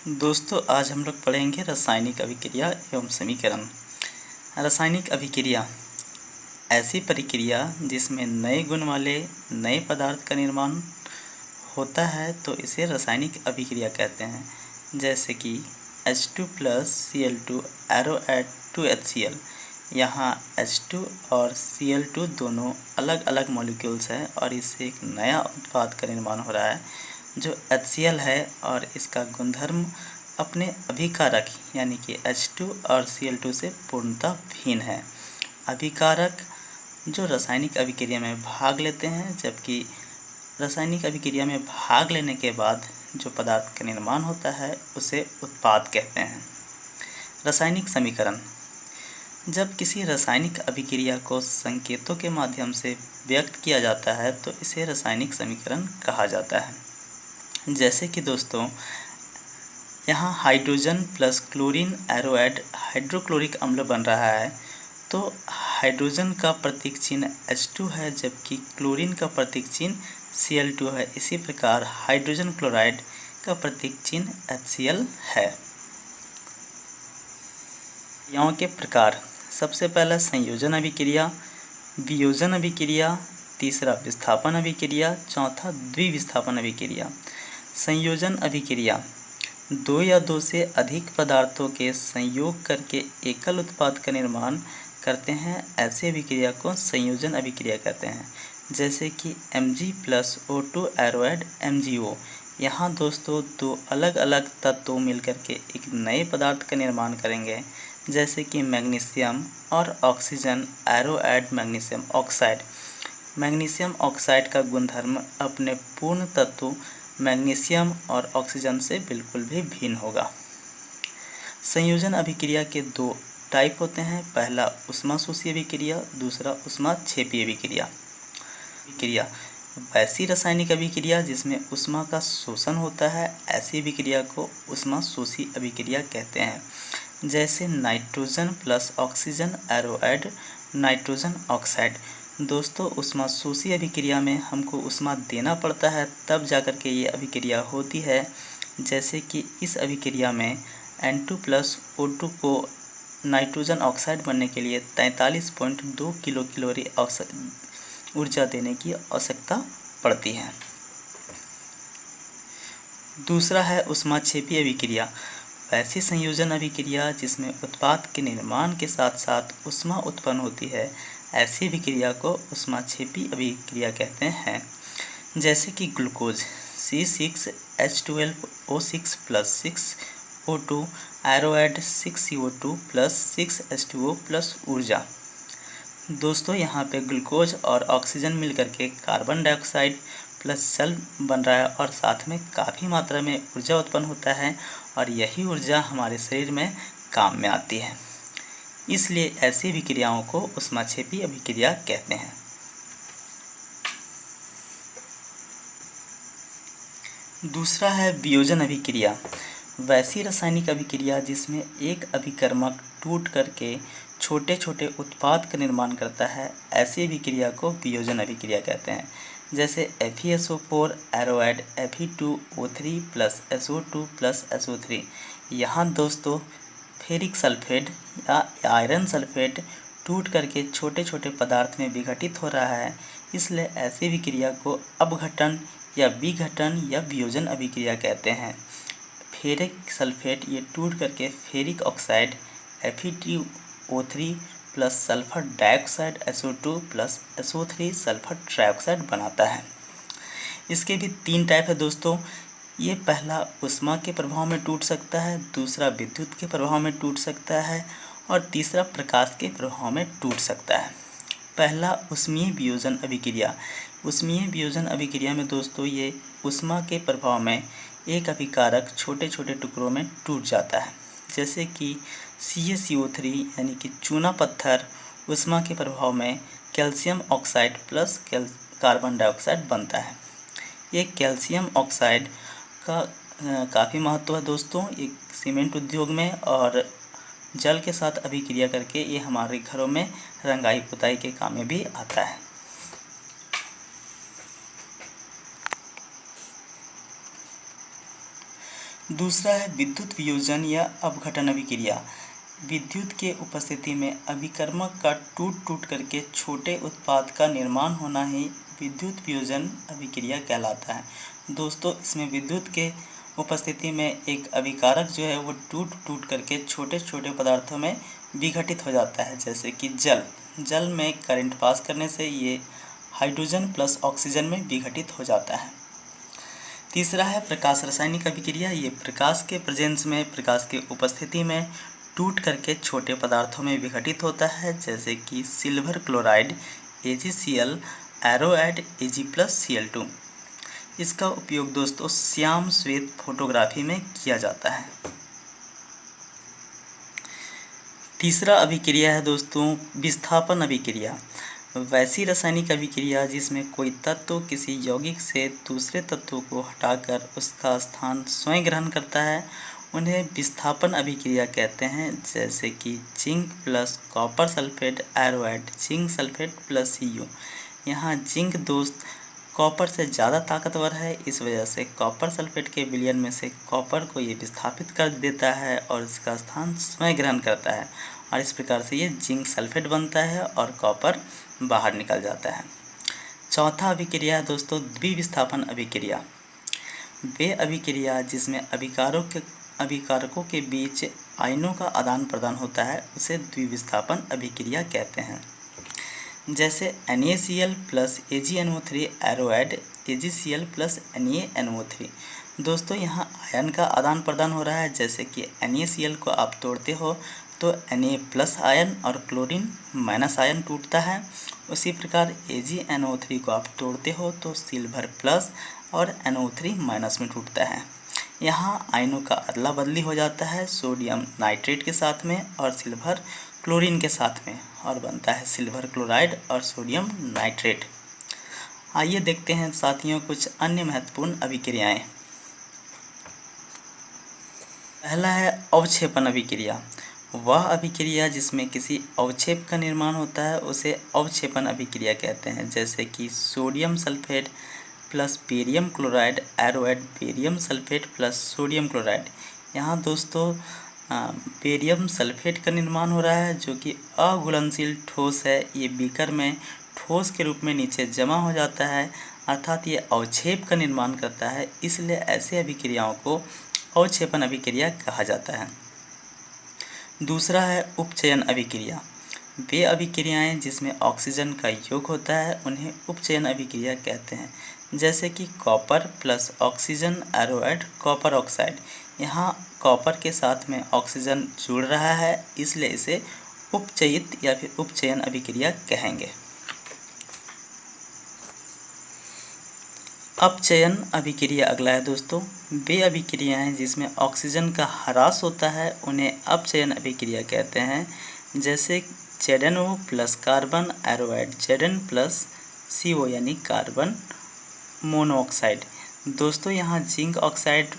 दोस्तों आज हम लोग पढ़ेंगे रासायनिक अभिक्रिया एवं समीकरण। रासायनिक अभिक्रिया ऐसी प्रक्रिया जिसमें नए गुण वाले नए पदार्थ का निर्माण होता है तो इसे रासायनिक अभिक्रिया कहते हैं। जैसे कि H2 plus Cl2 arrow eight 2HCl। यहाँ H2 और Cl2 दोनों अलग अलग मॉलिक्यूल्स हैं और इससे एक नया उत्पाद का निर्माण हो रहा है जो HCl है और इसका गुणधर्म अपने अभिकारक यानी कि H2 और Cl2 से पूर्णतः भिन्न है। अभिकारक जो रासायनिक अभिक्रिया में भाग लेते हैं, जबकि रासायनिक अभिक्रिया में भाग लेने के बाद जो पदार्थ का निर्माण होता है उसे उत्पाद कहते हैं। रासायनिक समीकरण। जब किसी रासायनिक अभिक्रिया को संकेतों के माध्यम से व्यक्त किया जाता है तो इसे रासायनिक समीकरण कहा जाता है। जैसे कि दोस्तों यहाँ हाइड्रोजन प्लस क्लोरीन एरोएड हाइड्रोक्लोरिक अम्ल बन रहा है, तो हाइड्रोजन का प्रतीक चिन्ह H2 है जबकि क्लोरीन का प्रतीक चिन्ह Cl2 है। इसी प्रकार हाइड्रोजन क्लोराइड का प्रतीक चिन्ह HCl है। क्रियाओं के प्रकार। सबसे पहला संयोजन अभिक्रिया, वियोजन अभिक्रिया, तीसरा विस्थापन अभिक्रिया, चौथा द्विविस्थापन अभिक्रिया। संयोजन अभिक्रिया दो या दो से अधिक पदार्थों के संयोग करके एकल उत्पाद का निर्माण करते हैं। ऐसे अभिक्रिया को संयोजन अभिक्रिया कहते हैं। जैसे कि Mg प्लस O2 एरोएड MgO। यहाँ दोस्तों दो अलग अलग तत्व मिलकर के एक नए पदार्थ का निर्माण करेंगे, जैसे कि मैग्नीशियम और ऑक्सीजन एरोएड मैग्नीशियम ऑक्साइड। मैग्नीशियम ऑक्साइड का गुणधर्म अपने पूर्ण तत्व मैग्नीशियम और ऑक्सीजन से बिल्कुल भी भिन्न होगा। संयोजन अभिक्रिया के दो टाइप होते हैं। पहला ऊष्माशोषी अभिक्रिया, दूसरा ऊष्माक्षेपी अभिक्रिया। वैसी रासायनिक अभिक्रिया जिसमें ऊष्मा का शोषण होता है, ऐसी अभिक्रिया को ऊष्माशोषी अभिक्रिया कहते हैं। जैसे नाइट्रोजन प्लस ऑक्सीजन एरोएड नाइट्रोजन ऑक्साइड। दोस्तों ऊष्माशोषी अभिक्रिया में हमको ऊष्मा देना पड़ता है तब जाकर के ये अभिक्रिया होती है। जैसे कि इस अभिक्रिया में N2 प्लस O2 को नाइट्रोजन ऑक्साइड बनने के लिए 43.2 किलो कैलोरी ऊर्जा देने की आवश्यकता पड़ती है। दूसरा है ऊष्माक्षेपी अभिक्रिया। वैसी संयोजन अभिक्रिया जिसमें उत्पाद के निर्माण के साथ साथ ऊष्मा उत्पन्न होती है, ऐसी अभिक्रिया को ऊष्माक्षेपी अभिक्रिया कहते हैं। जैसे कि glucose C6H12O6 plus 6O2 एरोएड 6CO2 plus 6H2O plus ऊर्जा। दोस्तों यहाँ पे ग्लूकोज और ऑक्सीजन मिलकर के कार्बन डाइऑक्साइड प्लस जल बन रहा है और साथ में काफ़ी मात्रा में ऊर्जा उत्पन्न होता है और यही ऊर्जा हमारे शरीर में काम में आती है। इसलिए ऐसी अभिक्रियाओं को ऊष्माक्षेपी अभिक्रिया कहते हैं। दूसरा है वियोजन अभिक्रिया। वैसी रासायनिक अभिक्रिया जिसमें एक अभिकर्मक टूट करके छोटे छोटे उत्पाद का निर्माण करता है, ऐसी अभिक्रिया को वियोजन अभिक्रिया कहते हैं। जैसे FeSO4 एरोएड Fe2O3 plus SO2 plus SO3। यहाँ दोस्तों फेरिक सल्फेट या आयरन सल्फेट टूट करके छोटे छोटे पदार्थ में विघटित हो रहा है, इसलिए ऐसी अभिक्रिया को अपघटन या विघटन या वियोजन अभिक्रिया कहते हैं। फेरिक सल्फेट ये टूट करके ferric oxide Fe2O3 plus sulphur dioxide SO2 plus SO3 sulphur trioxide बनाता है। इसके भी तीन टाइप है दोस्तों। ये पहला ऊष्मा के प्रभाव में टूट सकता है, दूसरा विद्युत के प्रभाव में टूट सकता है और तीसरा प्रकाश के प्रभाव में टूट सकता है। पहला ऊष्मीय वियोजन अभिक्रिया। ऊष्मीय वियोजन अभिक्रिया में दोस्तों ये ऊष्मा के प्रभाव में एक अभिकारक छोटे छोटे टुकड़ों में टूट जाता है। जैसे कि CaCO3 यानी कि चूना पत्थर ऊष्मा के प्रभाव में calcium oxide plus carbon dioxide बनता है। ये कैल्शियम ऑक्साइड का काफ़ी महत्व है दोस्तों एक सीमेंट उद्योग में, और जल के साथ अभिक्रिया करके ये हमारे घरों में रंगाई पुताई के काम में भी आता है। दूसरा है विद्युत वियोजन या अपघटन अभिक्रिया। विद्युत के उपस्थिति में अभिकर्मक का टूट करके छोटे उत्पाद का निर्माण होना ही विद्युत वियोजन अभिक्रिया कहलाता है। दोस्तों, इसमें विद्युत के उपस्थिति में एक अभिकारक जो है वो टूट करके छोटे छोटे पदार्थों में विघटित हो जाता है, जैसे कि जल में करंट पास करने से ये हाइड्रोजन प्लस ऑक्सीजन में विघटित हो जाता है। तीसरा है प्रकाश रासायनिक अभिक्रिया। ये प्रकाश के प्रेजेंस में, प्रकाश के उपस्थिति में टूट करके छोटे पदार्थों में विघटित होता है, जैसे कि सिल्वर क्लोराइड AgCl, एरोएड Ag+Cl2। इसका उपयोग दोस्तों श्याम श्वेत फोटोग्राफी में किया जाता है। तीसरा अभिक्रिया है दोस्तों विस्थापन अभिक्रिया। वैसी रासायनिक अभिक्रिया जिसमें कोई तत्व किसी यौगिक से दूसरे तत्व को हटाकर उसका स्थान स्वयं ग्रहण करता है, उन्हें विस्थापन अभिक्रिया कहते हैं, जैसे कि जिंक प्लस कॉपर सल्फेट एरोएड जिंक सल्फेट प्लस Cu। यहाँ जिंक दोस्त कॉपर से ज़्यादा ताकतवर है, इस वजह से कॉपर सल्फेट के विलयन में से कॉपर को ये विस्थापित कर देता है और इसका स्थान स्वयं ग्रहण करता है, और इस प्रकार से ये जिंक सल्फेट बनता है और कॉपर बाहर निकल जाता है। चौथा अभिक्रिया है दोस्तों द्विविस्थापन अभिक्रिया। वे अभिक्रिया जिसमें अभिकारकों के बीच आयनों का आदान प्रदान होता है उसे द्विविस्थापन अभिक्रिया कहते हैं, जैसे NaCl plus AgNO3 एरोएड AgCl plus NaNO3। दोस्तों, यहाँ आयन का आदान प्रदान हो रहा है, जैसे कि NaCl को आप तोड़ते हो तो Na प्लस आयन और क्लोरीन माइनस आयन टूटता है। उसी प्रकार AgNO3 को आप तोड़ते हो तो सिल्वर प्लस और NO3 माइनस में टूटता है। यहाँ आयनों का अदला बदली हो जाता है सोडियम नाइट्रेट के साथ में और सिल्वर क्लोरीन के साथ में, और बनता है सिल्वर क्लोराइड और सोडियम नाइट्रेट। आइए देखते हैं साथियों कुछ अन्य महत्वपूर्ण अभिक्रियाएं। पहला है अवक्षेपण अभिक्रिया। वह अभिक्रिया जिसमें किसी अवक्षेप का निर्माण होता है उसे अवक्षेपण अभिक्रिया कहते हैं, जैसे कि sodium sulphate plus barium chloride एरोएड barium sulphate plus sodium chloride. यहाँ दोस्तों बेरियम सल्फेट का निर्माण हो रहा है जो कि अघुलनशील ठोस है। ये बीकर में ठोस के रूप में नीचे जमा हो जाता है, अर्थात ये अवक्षेप का निर्माण करता है, इसलिए ऐसे अभिक्रियाओं को अवक्षेपण अभिक्रिया कहा जाता है। दूसरा है उपचयन अभिक्रिया। वे अभिक्रियाएं जिसमें ऑक्सीजन का योग होता है उन्हें उपचयन अभिक्रिया कहते हैं, जैसे कि कॉपर प्लस ऑक्सीजन एरोएड कॉपर ऑक्साइड। यहाँ कॉपर के साथ में ऑक्सीजन जुड़ रहा है, इसलिए इसे उपचयित या फिर उपचयन अभिक्रिया कहेंगे। अपचयन अभिक्रिया अगला है दोस्तों। वे अभिक्रियाएं जिसमें ऑक्सीजन का ह्रास होता है उन्हें अपचयन अभिक्रिया कहते हैं, जैसे ZnO प्लस कार्बन एरोएड Zn प्लस CO यानी कार्बन मोनोऑक्साइड। दोस्तों, यहाँ जिंक ऑक्साइड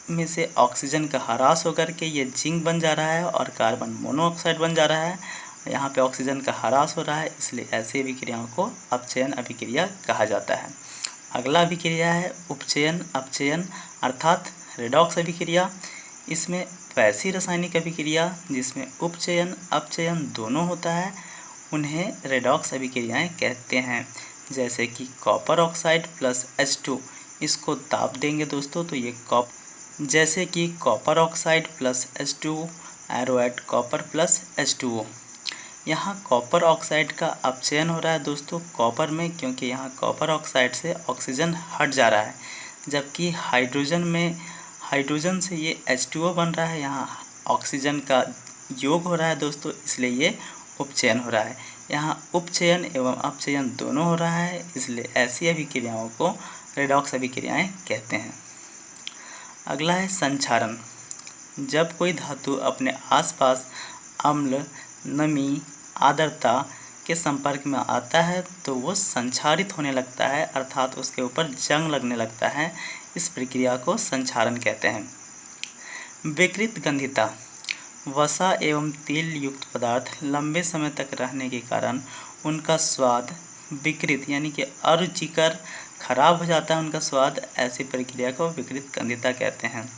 में से ऑक्सीजन का ह्रास होकर के ये जिंक बन जा रहा है और कार्बन मोनोऑक्साइड बन जा रहा है। यहाँ पे ऑक्सीजन का ह्रास हो रहा है, इसलिए ऐसी अभिक्रियाओं को अपचयन अभिक्रिया कहा जाता है। अगला अभिक्रिया है उपचयन अपचयन अर्थात रेडॉक्स अभिक्रिया। इसमें वैसी रासायनिक अभिक्रिया जिसमें उपचयन अपचयन दोनों होता है उन्हें रेडॉक्स अभिक्रियाएं कहते हैं, जैसे कि कॉपर ऑक्साइड प्लस H2। इसको ताप देंगे दोस्तों तो ये जैसे कि कॉपर ऑक्साइड प्लस H2 एरोएड कॉपर प्लस H2O। यहाँ कॉपर ऑक्साइड का अपचयन हो रहा है दोस्तों कॉपर में, क्योंकि यहाँ कॉपर ऑक्साइड से ऑक्सीजन हट जा रहा है, जबकि हाइड्रोजन से ये H2O बन रहा है। यहाँ ऑक्सीजन का योग हो रहा है दोस्तों, इसलिए ये उपचयन हो रहा है। यहाँ उपचयन एवं अपचयन दोनों हो रहा है, इसलिए ऐसी अभिक्रियाओं को रेडॉक्स अभिक्रियाएं कहते हैं। अगला है संक्षारण। जब कोई धातु अपने आसपास अम्ल नमी आर्द्रता के संपर्क में आता है तो वो संक्षारित होने लगता है, अर्थात उसके ऊपर जंग लगने लगता है। इस प्रक्रिया को संक्षारण कहते हैं। विकृत गंधिता। वसा एवं तेल युक्त पदार्थ लंबे समय तक रहने के कारण उनका स्वाद विकृत यानी कि अरुचिकर खराब हो जाता है उनका स्वाद, ऐसी प्रक्रिया को विकृत कंदिता कहते हैं।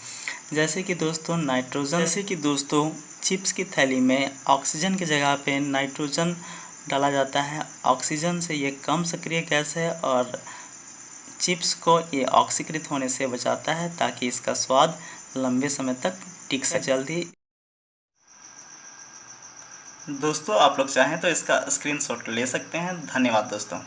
जैसे कि दोस्तों चिप्स की थैली में ऑक्सीजन की जगह पे नाइट्रोजन डाला जाता है। ऑक्सीजन से ये कम सक्रिय गैस है और चिप्स को ये ऑक्सीकृत होने से बचाता है ताकि इसका स्वाद लंबे समय तक टिक सके। जल्दी दोस्तों आप लोग चाहें तो इसका स्क्रीनशॉट ले सकते हैं। धन्यवाद दोस्तों।